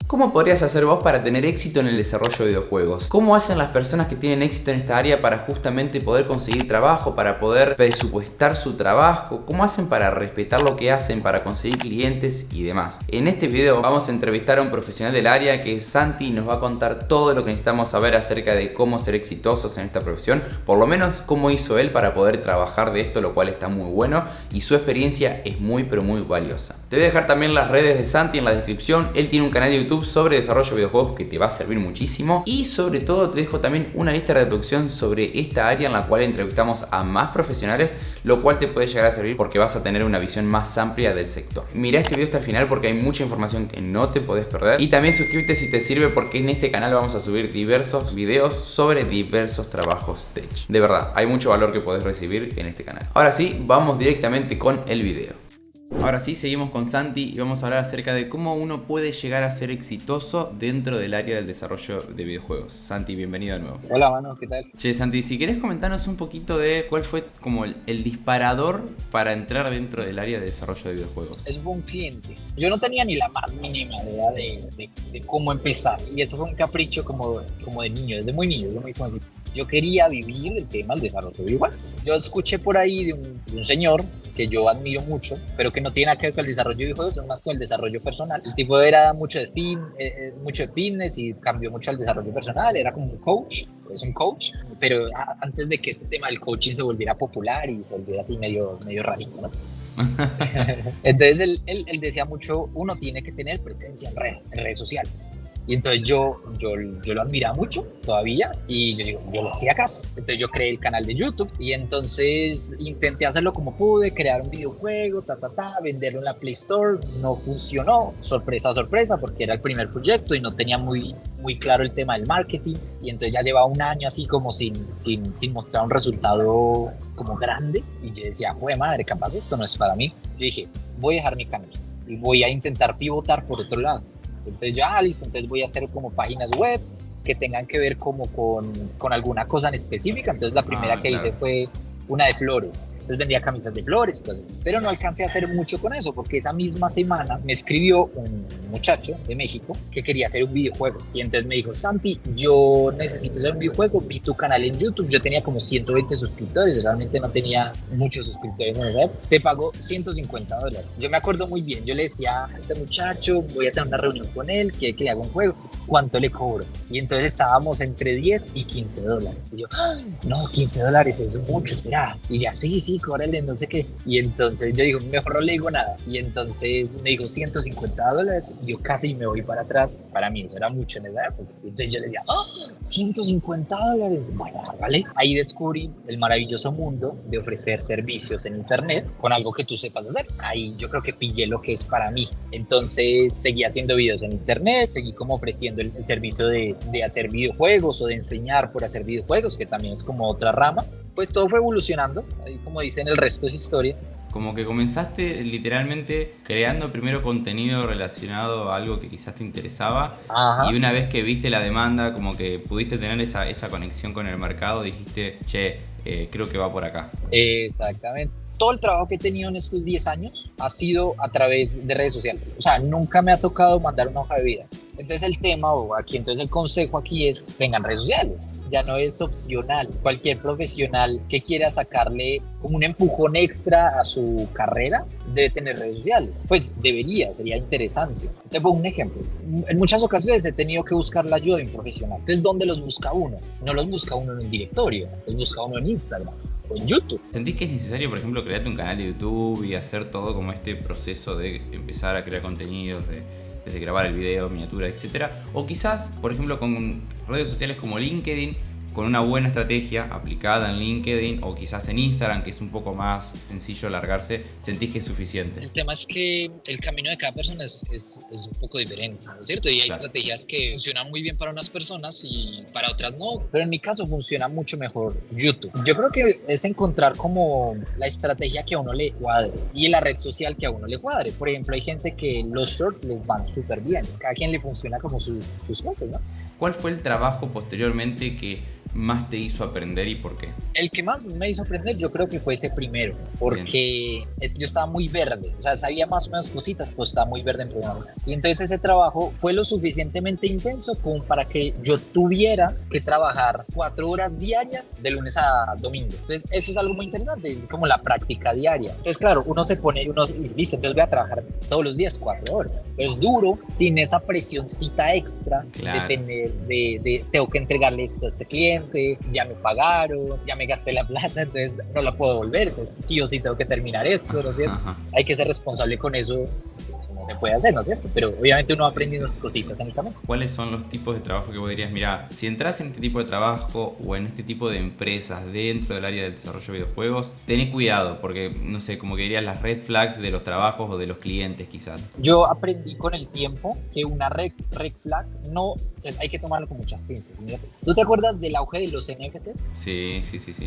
¿Cómo podrías hacer vos para tener éxito en el desarrollo de videojuegos? ¿Cómo hacen las personas que tienen éxito en esta área para justamente poder conseguir trabajo, para poder presupuestar su trabajo? ¿Cómo hacen para respetar lo que hacen, para conseguir clientes y demás? En este video vamos a entrevistar a un profesional del área que es Santi y nos va a contar todo lo que necesitamos saber acerca de cómo ser exitosos en esta profesión, por lo menos cómo hizo él para poder trabajar de esto, lo cual está muy bueno y su experiencia es muy pero muy valiosa. Te voy a dejar también las redes de Santi en la descripción. Él tiene un canal de YouTube sobre desarrollo de videojuegos que te va a servir muchísimo y sobre todo te dejo también una lista de reproducción sobre esta área en la cual entrevistamos a más profesionales, lo cual te puede llegar a servir porque vas a tener una visión más amplia del sector. Mira este video hasta el final porque hay mucha información que no te podés perder y también suscríbete si te sirve porque en este canal vamos a subir diversos videos sobre diversos trabajos tech. De verdad, hay mucho valor que podés recibir en este canal. Ahora sí, vamos directamente con el video. Ahora sí, seguimos con Santi y vamos a hablar acerca de cómo uno puede llegar a ser exitoso dentro del área del desarrollo de videojuegos. Santi, bienvenido de nuevo. Hola, mano, ¿qué tal? Che, Santi, si querés comentarnos un poquito de cuál fue como el disparador para entrar dentro del área de desarrollo de videojuegos. Eso fue un cliente. Yo no tenía ni la más mínima idea de cómo empezar. Y eso fue un capricho como de niño, desde muy niño, desde muy jovencito. Yo quería vivir el tema del desarrollo de videojuegos. Yo escuché por ahí de un señor que yo admiro mucho, pero que no tiene nada que ver con el desarrollo de videojuegos, es más con el desarrollo personal. El tipo era mucho de fitness y cambió mucho al desarrollo personal, era como un coach, es un coach, pero antes de que este tema del coaching se volviera popular y se volviera así medio rarito, ¿no? Entonces él decía mucho, uno tiene que tener presencia en redes sociales. Y entonces yo lo admiraba mucho todavía y yo le hacía caso. Entonces yo creé el canal de YouTube y entonces intenté hacerlo como pude, crear un videojuego, venderlo en la Play Store. No funcionó, sorpresa, porque era el primer proyecto y no tenía muy claro el tema del marketing. Y entonces ya llevaba un año así como sin mostrar un resultado como grande. Y yo decía, ¡jue madre, capaz esto no es para mí! Yo dije, voy a dejar mi canal y voy a intentar pivotar por otro lado. Entonces yo, listo, entonces voy a hacer como páginas web que tengan que ver como con alguna cosa en específica. Entonces la primera que hice fue una de flores. Entonces vendía camisas de flores, cosas. Pero no alcancé a hacer mucho con eso porque esa misma semana me escribió un muchacho de México que quería hacer un videojuego. Y entonces me dijo, Santi, yo necesito hacer un videojuego, vi tu canal en YouTube, yo tenía como 120 suscriptores, realmente no tenía muchos suscriptores en esa época. Te pago $150. Yo me acuerdo muy bien, yo le decía a este muchacho, voy a tener una reunión con él, quiere que le haga un juego, ¿cuánto le cobro? Y entonces estábamos entre $10 y $15. Y yo, no, $15 es mucho, será. Y ya, sí, cóbrale, no sé qué. Y entonces yo digo, mejor no le digo nada. Y entonces me dijo $150 y yo casi me voy para atrás. Para mí eso era mucho en esa época. Entonces yo le decía, $150. Bueno, vale. Ahí descubrí el maravilloso mundo de ofrecer servicios en internet con algo que tú sepas hacer. Ahí yo creo que pillé lo que es para mí. Entonces seguí haciendo videos en internet, seguí como ofreciendo el servicio de hacer videojuegos o de enseñar por hacer videojuegos, que también es como otra rama. Pues todo fue evolucionando, ahí como dicen, el resto es historia. Como que comenzaste literalmente creando primero contenido relacionado a algo que quizás te interesaba. Ajá. Y una vez que viste la demanda, como que pudiste tener esa conexión con el mercado, dijiste, creo que va por acá. Exactamente. Todo el trabajo que he tenido en estos 10 años ha sido a través de redes sociales. O sea, nunca me ha tocado mandar una hoja de vida. Entonces el consejo aquí es, tengan redes sociales. Ya no es opcional. Cualquier profesional que quiera sacarle como un empujón extra a su carrera debe tener redes sociales. Pues sería interesante. Te pongo un ejemplo. En muchas ocasiones he tenido que buscar la ayuda de un profesional. Entonces, ¿dónde los busca uno? No los busca uno en un directorio, los busca uno en Instagram o en YouTube. ¿Sentís que es necesario, por ejemplo, crearte un canal de YouTube y hacer todo como este proceso de empezar a crear contenidos, desde grabar el video, miniatura, etcétera? O quizás, por ejemplo, con redes sociales como LinkedIn, con una buena estrategia aplicada en LinkedIn o quizás en Instagram, que es un poco más sencillo largarse, ¿sentís que es suficiente? El tema es que el camino de cada persona es un poco diferente, ¿no es cierto? Y hay estrategias que funcionan muy bien para unas personas y para otras no. Pero en mi caso funciona mucho mejor YouTube. Yo creo que es encontrar como la estrategia que a uno le cuadre y la red social que a uno le cuadre. Por ejemplo, hay gente que los shorts les van súper bien. Cada quien le funciona como sus cosas, ¿no? ¿Cuál fue el trabajo posteriormente que más te hizo aprender y por qué? El que más me hizo aprender yo creo que fue ese primero, porque yo estaba muy verde, o sea, sabía más o menos cositas, pues estaba muy verde en programación. Y entonces ese trabajo fue lo suficientemente intenso como para que yo tuviera que trabajar 4 horas diarias de lunes a domingo. Entonces eso es algo muy interesante, es como la práctica diaria. Entonces claro, uno se pone, uno dice, listo, entonces voy a trabajar todos los días 4 horas. Pero es duro sin esa presioncita extra de tener, tengo que entregarle esto a este cliente, ya me pagaron, ya me gasté la plata, entonces no la puedo devolver, entonces sí o sí tengo que terminar esto, ¿no es cierto? Hay que ser responsable con eso, eso no se puede hacer, ¿no es cierto? Pero obviamente uno aprende unas cositas en el camino. ¿Cuáles son los tipos de trabajo que vos dirías, mira, si entras en este tipo de trabajo o en este tipo de empresas dentro del área del desarrollo de videojuegos, tené cuidado, porque no sé, como que dirías las red flags de los trabajos o de los clientes quizás? Yo aprendí con el tiempo que una red flag no, hay que tomarlo con muchas pinzas. Mira, ¿tú te acuerdas del auge de los NFTs? Sí,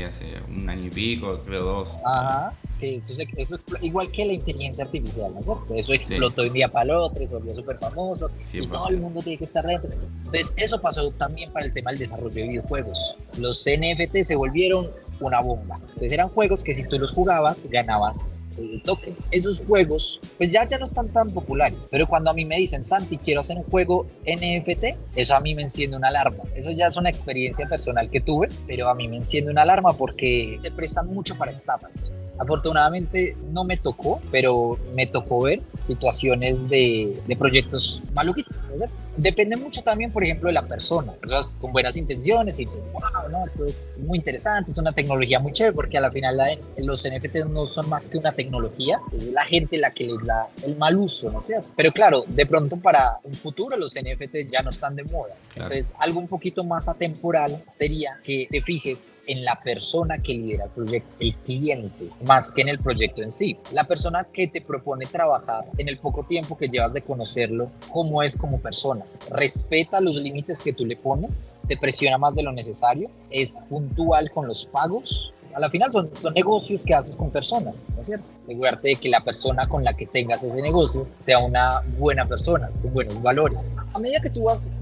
hace 1 año y pico, creo 2. Ajá, que eso igual que la inteligencia artificial, ¿no es cierto? Eso explotó de un día para el otro, se volvió súper famoso y todo el mundo tiene que estar dentro. Entonces eso pasó también para el tema del desarrollo de videojuegos. Los NFT se volvieron una bomba. Entonces eran juegos que si tú los jugabas, ganabas el token. Esos juegos pues ya no están tan populares, pero cuando a mí me dicen, Santi, quiero hacer un juego NFT, eso a mí me enciende una alarma. Eso ya es una experiencia personal que tuve, pero a mí me enciende una alarma porque se prestan mucho para estafas. Afortunadamente no me tocó, pero me tocó ver situaciones de proyectos maluquitos, ¿no? Depende mucho también, por ejemplo, de la persona, personas con buenas intenciones y dicen, wow, no, esto es muy interesante, es una tecnología muy chévere, porque a la final los NFTs no son más que una tecnología, es la gente la que les da el mal uso, ¿no es cierto? Pero claro, de pronto para un futuro los NFTs ya no están de moda. Claro. Entonces, algo un poquito más atemporal sería que te fijes en la persona que lidera el proyecto, el cliente, más que en el proyecto en sí. La persona que te propone trabajar en el poco tiempo que llevas de conocerlo, cómo es como persona. Respeta los límites que tú le pones, te presiona más de lo necesario, es puntual con los pagos. A la final son negocios que haces con personas, ¿no es cierto? Asegurarte de que la persona con la que tengas ese negocio sea una buena persona, con buenos valores. A medida que tú vas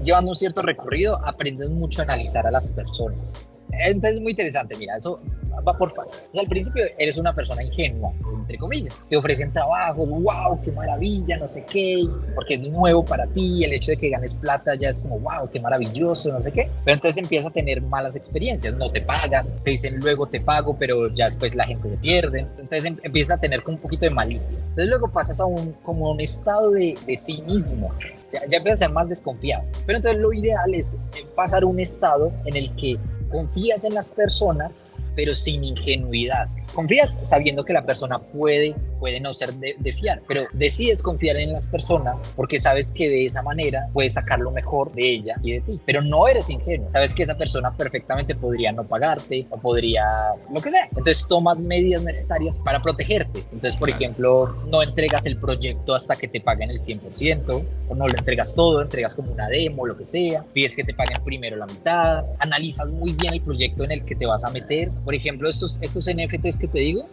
llevando un cierto recorrido, aprendes mucho a analizar a las personas. Entonces es muy interesante, mira, eso va por fase. Al principio eres una persona ingenua, entre comillas. Te ofrecen trabajos, wow, qué maravilla, no sé qué, porque es nuevo para ti, el hecho de que ganes plata ya es como, wow, qué maravilloso, no sé qué. Pero entonces empiezas a tener malas experiencias, no te pagan, te dicen luego te pago, pero ya después la gente se pierde. Entonces empiezas a tener como un poquito de malicia. Entonces luego pasas a como un estado de cinismo. Ya empiezas a ser más desconfiado. Pero entonces lo ideal es pasar a un estado en el que confías en las personas, pero sin ingenuidad. Confías sabiendo que la persona puede no ser de fiar, pero decides confiar en las personas porque sabes que de esa manera puedes sacar lo mejor de ella y de ti, pero no eres ingenuo. Sabes que esa persona perfectamente podría no pagarte o podría lo que sea. Entonces tomas medidas necesarias para protegerte. Entonces, por ejemplo, no entregas el proyecto hasta que te paguen el 100% o no lo entregas todo, entregas como una demo, lo que sea. Pides que te paguen primero la mitad. Analizas muy bien el proyecto en el que te vas a meter. Por ejemplo, estos NFTs que te digo,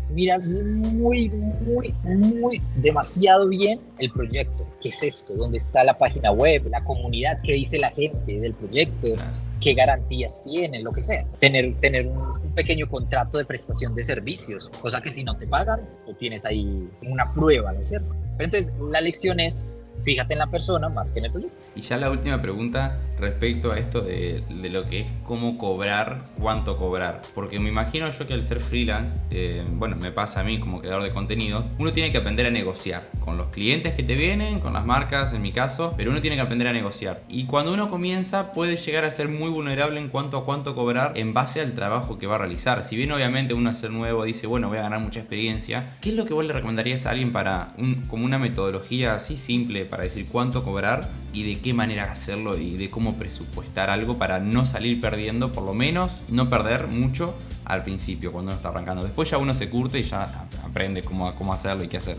miras muy demasiado bien el proyecto. ¿Qué es esto? ¿Dónde está la página web? La comunidad, ¿qué dice la gente del proyecto? ¿Qué garantías tiene? Lo que sea. Tener un pequeño contrato de prestación de servicios, cosa que si no te pagan, tú tienes ahí una prueba, ¿no es cierto? Pero entonces la lección es, fíjate en la persona más que en el proyecto. Y ya la última pregunta respecto a esto de lo que es cómo cobrar, cuánto cobrar. Porque me imagino yo que al ser freelance, bueno, me pasa a mí como creador de contenidos, uno tiene que aprender a negociar con los clientes que te vienen, con las marcas en mi caso, pero uno tiene que aprender a negociar. Y cuando uno comienza puede llegar a ser muy vulnerable en cuanto a cuánto cobrar en base al trabajo que va a realizar. Si bien obviamente uno al ser nuevo dice, bueno, voy a ganar mucha experiencia, ¿qué es lo que vos le recomendarías a alguien para como una metodología así simple para decir cuánto cobrar y de qué manera hacerlo y de cómo presupuestar algo para no salir perdiendo, por lo menos no perder mucho al principio cuando uno está arrancando? Después ya uno se curte y ya aprende cómo hacerlo y qué hacer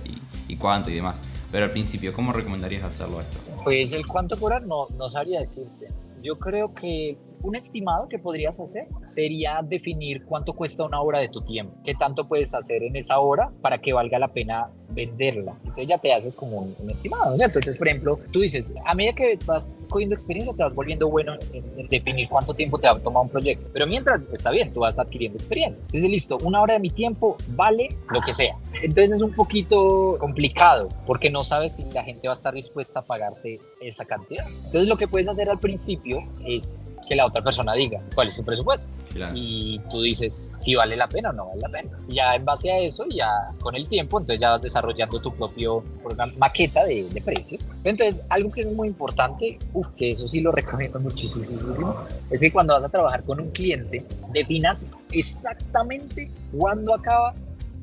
y cuánto y demás. Pero al principio, ¿cómo recomendarías hacerlo esto? Pues el cuánto cobrar no sabría decirte. Yo creo que Un estimado que podrías hacer sería definir cuánto cuesta una hora de tu tiempo, qué tanto puedes hacer en esa hora para que valga la pena venderla. Entonces ya te haces como un estimado, ¿cierto? Entonces, por ejemplo, tú dices, a medida que vas cogiendo experiencia, te vas volviendo bueno en definir cuánto tiempo te va a tomar un proyecto. Pero mientras, está bien, tú vas adquiriendo experiencia. Entonces, listo, una hora de mi tiempo vale lo que sea. Entonces es un poquito complicado porque no sabes si la gente va a estar dispuesta a pagarte esa cantidad. Entonces lo que puedes hacer al principio es que la otra persona diga cuál es su presupuesto. Claro. Y tú dices si vale la pena o no vale la pena. Y ya en base a eso, ya con el tiempo, entonces ya vas desarrollando tu propio programa, maqueta de precios. Entonces, algo que es muy importante, que eso sí lo recomiendo muchísimo, es que cuando vas a trabajar con un cliente, definas exactamente cuándo acaba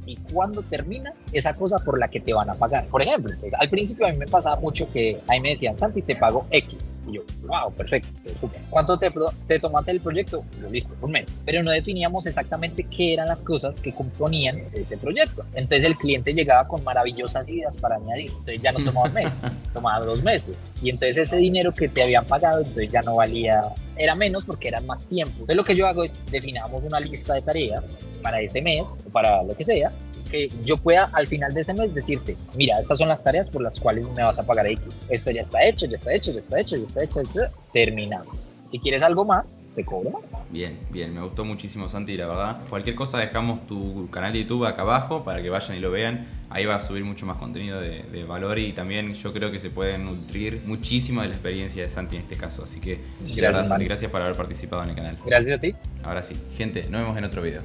y cuándo termina esa cosa por la que te van a pagar. Por ejemplo, entonces, al principio a mí me pasaba mucho que a mí me decían, Santi, te pago X. Y yo, wow, perfecto, súper. ¿Cuánto te tomaste el proyecto? Yo, listo, un mes. Pero no definíamos exactamente qué eran las cosas que componían ese proyecto. Entonces el cliente llegaba con maravillosas ideas para añadir. Entonces ya no tomaba un mes, tomaba 2 meses. Y entonces ese dinero que te habían pagado, entonces ya no valía, era menos porque era más tiempo. Entonces lo que yo hago es definamos una lista de tareas para ese mes o para lo que sea, que yo pueda al final de ese mes decirte, mira, estas son las tareas por las cuales me vas a pagar X. Esto ya está hecho, ya está hecho, ya está hecho, ya está hecho, terminamos. Si quieres algo más, te cobro más. Bien, bien, me gustó muchísimo, Santi, la verdad. Cualquier cosa dejamos tu canal de YouTube acá abajo para que vayan y lo vean. Ahí va a subir mucho más contenido de valor y también yo creo que se puede nutrir muchísimo de la experiencia de Santi en este caso. Así que Gracias, Santi, gracias por haber participado en el canal. Gracias a ti. Ahora sí, gente, nos vemos en otro video.